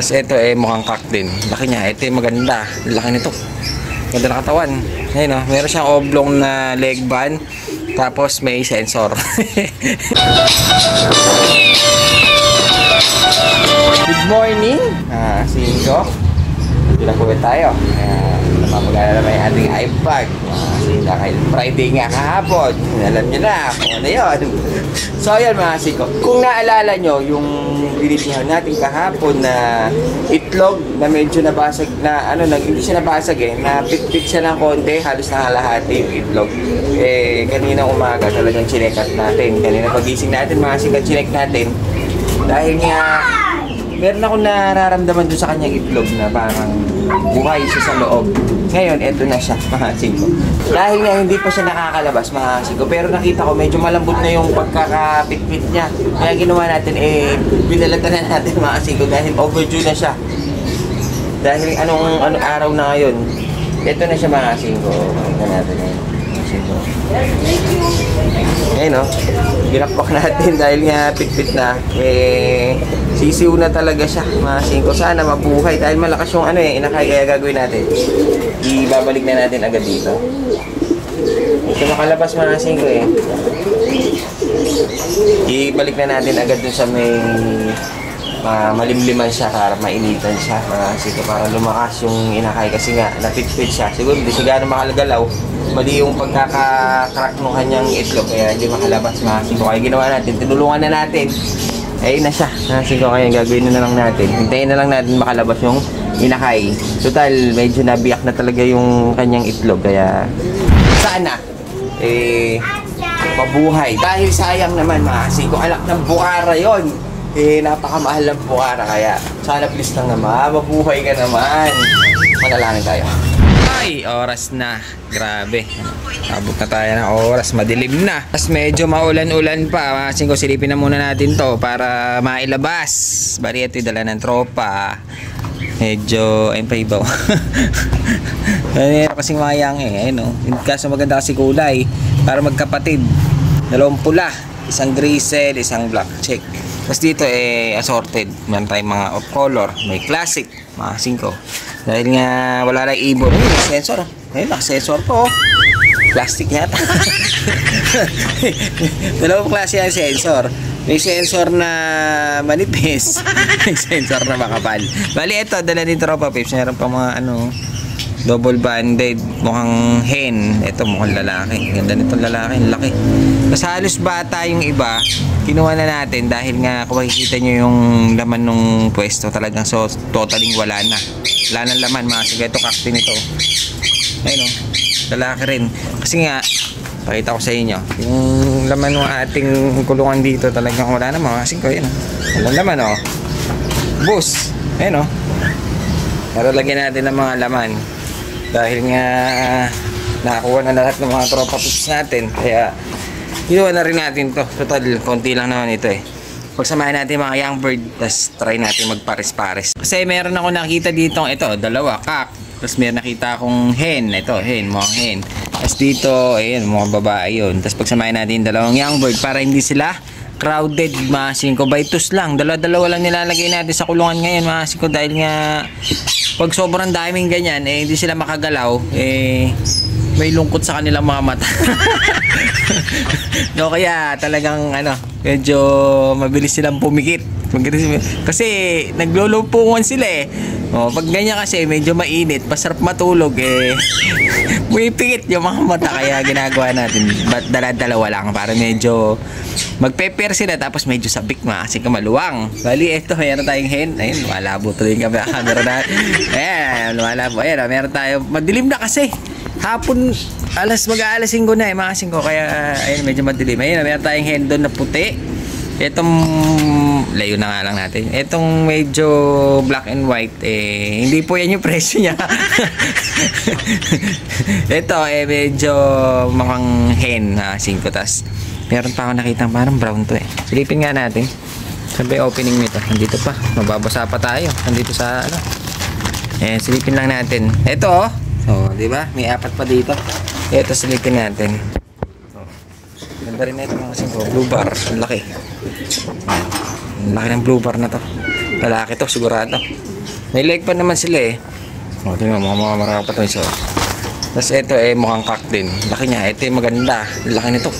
Tapos ito mukhang cock din. Laki niya. Ito maganda. Laki nito. Ganda na katawan. Ayun meron siyang oblong na leg band. Tapos may sensor. Good morning. Singko. Dito na po tayo. Napapagala naman yung ating iPad. Dahil Friday nga kahapon. Alam nyo na kung ano yun. So ayan mga singko. Kung naalala nyo yung binitihan natin kahapon na itlog na medyo nabasag na hindi siya nabasag napit-pit siya ng konti, halos nakalahati yung itlog. Kanina umaga talagang chinekat natin. Kanina pagising natin mga singko, chinek natin. Dahil nga meron akong nararamdaman doon sa kanyang itlog na parang buhay siya sa loob. Ngayon, eto na siya, mga singko. Dahil nga hindi pa siya nakakalabas, mga singko. Pero nakita ko, medyo malambot na yung pagkakapit-pit niya. Kaya ginawa natin, binalatan na natin, mga singko. Dahil overdue na siya. Dahil anong araw na ngayon. Eto na siya, mga singko. Makita natin ngayon. Ngayon, ginakpak natin dahil nga pit-pit na. Sisiw na talaga siya, mga singko. Sana mabuhay dahil malakas yung inakay. Kaya gagawin natin, ibabalik na natin agad dito. Ito makalabas, mga singko ibalik na natin agad dun sa may malimliman siya para mainitan siya, mga singko, para lumakas yung inakay kasi nga napit-pit siya. Siguro hindi siya gano'ng makalagalaw. Mali yung pagkaka-crack ng kanyang itlog kaya hindi makalabas, mga singko. Kaya ginawa natin, tinulungan na natin. Ayun na siya, mga singko. Kaya gagawin na lang natin, hintayin na lang natin makalabas yung inakay. Total, medyo nabiyak na talaga yung kanyang itlog. Kaya sana mabuhay. Dahil sayang naman, mga singko, anak ng bukara yon. Napakamahal ng bukara. Kaya sana please lang naman, mabuhay ka naman. Manalangin tayo. Ay, oras na. Grabe. Abot na tayo ng oras. Madilim na. Tapos medyo maulan-ulan pa. Mga singko, silipin na muna natin to para mailabas. Bari ito dala ng tropa. Medyo, ayun pa ibaw. Ayun kasing mayang ayun kaso maganda kasi kulay. Para magkapatid. Dalawang pula. Isang grizzle, isang black check. Tapos dito assorted. Meron tayong mga off color. May classic. Mga singko. Dahil nga wala lang ibon. May sensor. Ayun, naka-sensor po. Plastic yata. Dalawang klase yung sensor. May sensor na manipis. May sensor na makapal. Bali ito, dala ni Tropa Pips. Meron pa mga double banded. Mukhang hen. Ito mukhang lalaki. Ganda nitong lalaki. Laki. Mas halos bata yung iba. Kinuha na natin dahil nga kung makikita nyo yung laman nung pwesto talagang totaling wala na. Wala nang laman, mga singko. Ito kakti nito. Ayun lalaki rin. Kasi nga pakita ko sa inyo yung laman ng ating kulungan dito talagang wala na, mga singko. Ayun walang laman bus. Ayun pero lagyan natin ng mga laman dahil nga nakakuha na lahat ng mga tropa pips natin. Kaya ginawa na rin natin to. Total, konti lang naman ito Pagsamahin natin mga young bird, tapos try natin magpares-pares. Kasi meron ako nakita dito, ito, dalawa, kak. Tapos meron nakita akong hen, ito, hen, mukhang hen. Tapos dito, ayun, mukhang babae yun. Tapos pagsamahin natin dalawang young bird para hindi sila crowded, mga singko. Baitus lang, dalawa-dalawa lang nilalagay natin sa kulungan ngayon, mga singko. Dahil nga, pag sobrang daming ganyan, hindi sila makagalaw, may lungkot sa kanilang mga mata. No, kaya talagang medyo mabilis silang pumikit. Kasi naglulupungan sila pag ganyan kasi medyo mainit, pasarap matulog pumipikit yung mga mata. Kaya ginagawa natin dala-dalawa lang para medyo magpeper sila, tapos medyo sabik, kasi kamaluwang. Bali ito, meron tayong hen. Ayun, malabo tuloy yung camera na. Ayan, malabo. Ayan, meron tayo. Madilim na kasi hapon, mag-aalas 5 na mga singko. Kaya ayun, medyo madilim. Ayun, meron tayong hen doon na puti. Itong layo na nga lang natin. Itong medyo black and white hindi po yan yung presyo niya. Ito medyo mukhang hen, singko. Tas meron pa ako nakitang parang brown to silipin nga natin. Sabi opening nito, hindi to pa, mababasa pa tayo. Nandito sa silipin lang natin. Ito di ba? May apat pa dito. Ito silipin natin. Ganda rin na ito, mga singko. Blue bar, ang laki. Ang laki ng blue bar na to. Lalaki to, sigurado. May leg pa naman sila eh. O, tingnan mo, mga marami pa to isa. Tapos ito eh, mukhang cock din. Laki niya, ito yung maganda. Laki nito.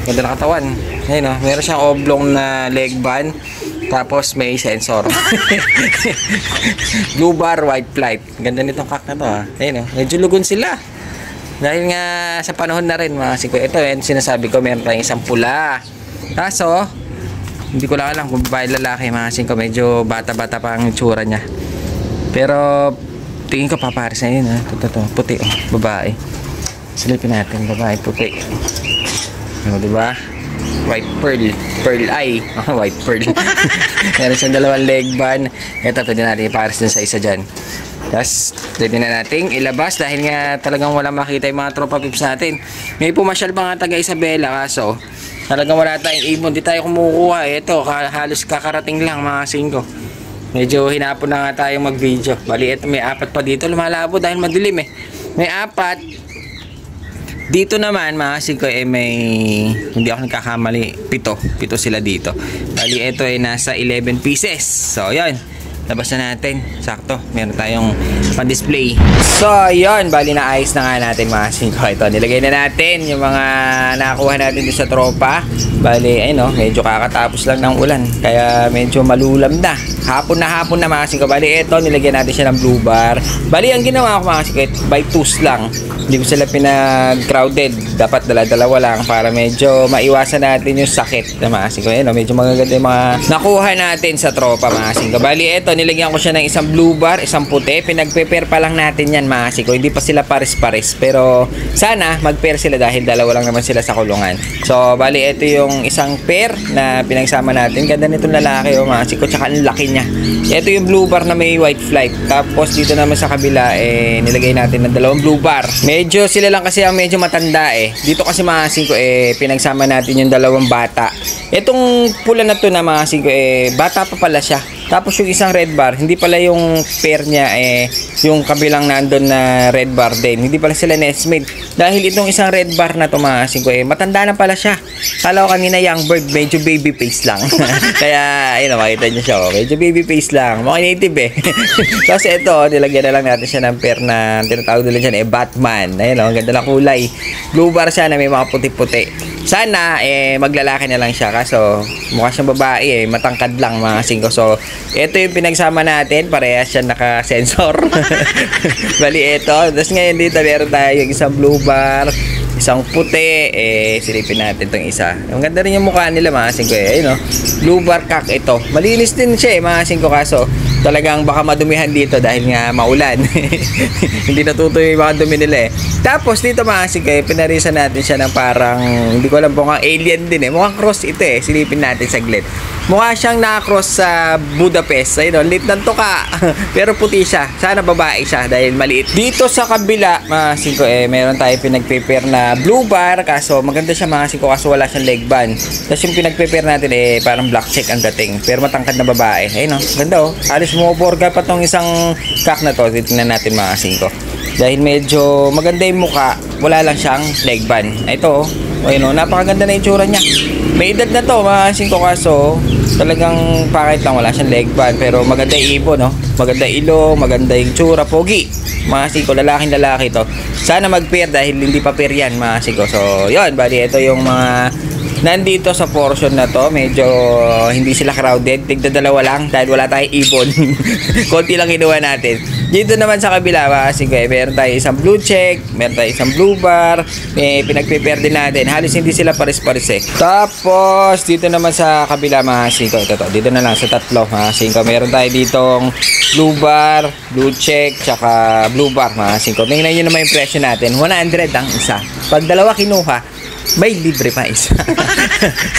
Ganda na katawan. Ayun o, meron siyang oblong na leg band. Tapos may sensor. Blue bar, white flight. Ganda nitong cock na to ha. Ayun o, medyo lugon sila. Dahil nga sa panahon na rin mga siko. Ito yun, sinasabi ko meron tayong isang pula. Kaso, hindi ko lang alam kung babae lalaki mga siko. Medyo bata-bata pa ang itsura niya. Pero tingin ko papares na yun ha. Ito, puti oh, babae. Silipin natin, babae, puti. Ano diba? White pearl, pearl eye. White pearl. Meron siyang dalawang leg band. Ito, pwede natin ipares dun sa isa dyan. Tapos, pwede na natin ilabas dahil nga talagang wala makita yung mga tropa pips natin. May pumasyal pa nga taga Isabela kaso talagang wala tayong ibon. Di tayo kumukuha. Ito, halos kakarating lang mga singko. Medyo hinapon na nga tayong mag-video. Bali, ito may 4 pa dito. Lumalabo dahil madilim eh. May 4. Dito naman mga singko eh may, hindi ako nagkakamali, 7 sila dito. Bali, ito ay nasa 11 pieces. So, yun. Labas na natin. Sakto. Meron tayong pan-display. So, yun. Bali na ayos na nga natin mga singko. Ito, nilagay na natin yung mga nakakuha natin dito sa tropa. Bali, ayun o. Medyo kakatapos lang ng ulan. Kaya medyo malulam na. Hapon na mga singko. Bali, ito. Nilagyan natin siya ng blue bar. Bali, ang ginawa ko mga singko, by twos lang. Hindi ko sila pinag-crowded. Dapat dala-dalawa lang para medyo maiwasan natin yung sakit na mga singko. Ayun o. Medyo magaganda yung mga nakuha natin sa tropa mga singko. Bali, ito. Nilagyan ko siya ng isang blue bar, isang puti. Pinag-pair pa lang natin yan mga siko. Hindi pa sila pares-pares. Pero sana mag-pair sila dahil dalawa lang naman sila sa kulungan. So, bali ito yung isang pair na pinagsama natin. Ganda nitong lalaki o mga siko. Tsaka ang laki niya. Ito yung blue bar na may white flight. Tapos dito naman sa kabila, nilagay natin ng dalawang blue bar. Medyo sila lang kasi ang medyo matanda eh. Dito kasi mga siko, pinagsama natin yung dalawang bata. Itong pula na to na mga siko, bata pa pala siya. Tapos yung isang red bar, hindi pala yung pair niya yung kabilang nandun na red bar din. Hindi pala sila nestmate. Dahil itong isang red bar na to mga singko, matanda na pala siya. Kala ko kanina young bird, medyo baby face lang. Kaya, ayun, makita niyo siya. Medyo baby face lang. Mga native eh. Tapos ito, nilagyan na lang natin siya ng pair na tinatawag nila siya Batman. Ayun, ang ganda na kulay. Blue bar siya na may mga puti-puti. Sana maglalaki na lang siya kaso mukha siyang babae matangkad lang mga singko. So ito yung pinagsama natin, parehas siya naka-sensor. Bali ito. Tapos ngayon dito meron tayo yung isang blue bar, isang puti, silipin natin itong isa. Ang ganda rin yung mukha nila mga singko ayun, no? Blue bar cock ito. Malinis din siya mga singko kaso talagang baka madumihan dito dahil nga maulan. Hindi natutuyo yung mga dumi nila Tapos dito mga singko pinarisan natin siya ng parang, hindi ko alam kung alien din mukhang cross ito silipin natin saglit. Mukha siyang na-cross sa Budapest. Ayun, lit ng tuka. Pero puti siya. Sana babae siya dahil maliit. Dito sa kabila, mga singko, meron tayo pinag-prepare na blue bar. Kaso maganda siya mga singko kaso wala siyang leg band. Tapos yung pinag-prepare natin, parang black check ang dating. Pero matangkad na babae. Ayun, ganda Alis mo borga pa tong isang kak na to. Titingnan natin mga singko. Dahil medyo maganda yung mukha, wala lang siyang leg band. Ito, ayun, napakaganda na yung tsura niya. May edad na to mga singko kaso talagang pakit lang, wala siyang leg band. Pero maganda yung ibon, maganda ilong, maganda yung tsura, pogi. Mga singko, lalaking-lalaki to. Sana mag-pair dahil hindi pa pair yan mga singko. So, yun, bali ito yung mga nandito sa portion na to. Medyo hindi sila crowded. Tigda dalawa lang dahil wala tayong ibon. Konti lang kinuha natin. Dito naman sa kabila mga singko, meron tayo isang blue check, meron tayo isang blue bar, pinag-prepare din natin. Halos hindi sila pares-pares Tapos dito naman sa kabila mga singko, ito dito na lang sa tatlo mga singko, meron tayo ditong blue bar, blue check, tsaka blue bar mga singko. Tingnan nyo naman yung presyo natin, 100 ang isa. Pag dalawa kinuha, may libre pa isa.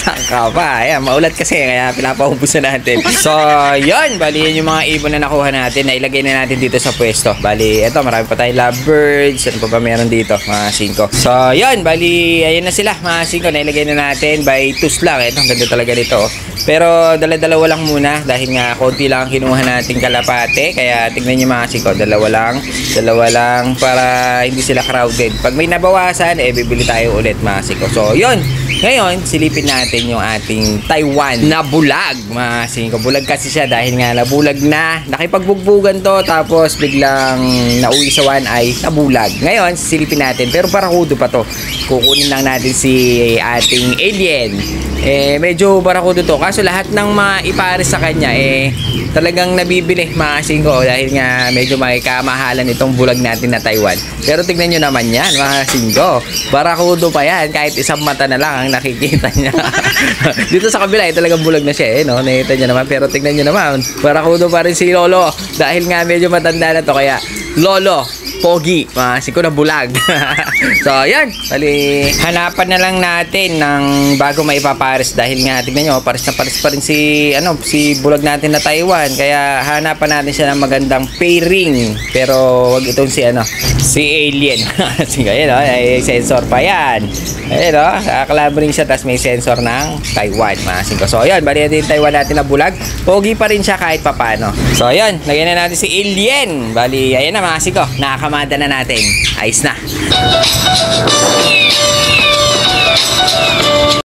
Sangka pa. Ayan, maulat kasi kaya pinapaubos na natin. So, yun. Bali, yun yung mga ibon na nakuha natin. Nailagay na natin dito sa pwesto. Bali, eto, marami pa tayong lovebirds. Ano pa ba meron dito? Mga 5. So, yun. Bali, ayun na sila. Mga 5. Nailagay na natin by twos lang. Ito, ang ganda talaga dito. Pero, dala-dalawa lang muna. Dahil nga, konti lang kinuha natin kalapate. Kaya, tignan nyo mga 5. Dalawa lang. Para hindi sila crowded. Pag may nabawasan, bibili tayo ulit mga 5. ko. So, yun. Ngayon, silipin natin yung ating Taiwan na bulag. Mga ko, bulag kasi siya dahil nga nabulag na. Nakipagbugbugan to, tapos biglang nauwi sa one ay nabulag. Ngayon, silipin natin. Pero barakudo pa to. Kukunin lang natin si ating alien. Medyo barakudo to. Kaso lahat ng maipares sa kanya, talagang nabibili mga ko. Dahil nga medyo may kamahalan itong bulag natin na Taiwan. Pero tignan nyo naman yan mga ko. Barakudo pa yan. Kahit isang mata na lang ang nakikita niya. Dito sa kabila, talagang bulag na siya no? Nakita niyo naman. Pero tignan nyo naman. Barakudo pa rin si Lolo. Dahil nga medyo matanda na to. Kaya, Lolo, pogi, ko na bulag. So, yan. Bali, hanapan na lang natin ng bago maipapares dahil nga, tignan nyo, pares na pares pa rin si bulag natin na Taiwan. Kaya, hanapan natin siya ng magandang pairing. Pero, wag itong si alien. Sige, yun, ay sensor pa yan. Ayun, kalabaring siya, tapos may sensor ng Taiwan, ko. So, yan, bali natin yung Taiwan natin na bulag. Pogi pa rin siya kahit papano. So, yan, lagyan na natin si alien. Bali, ayan na, ko. Nakakamada na natin. Ayos na.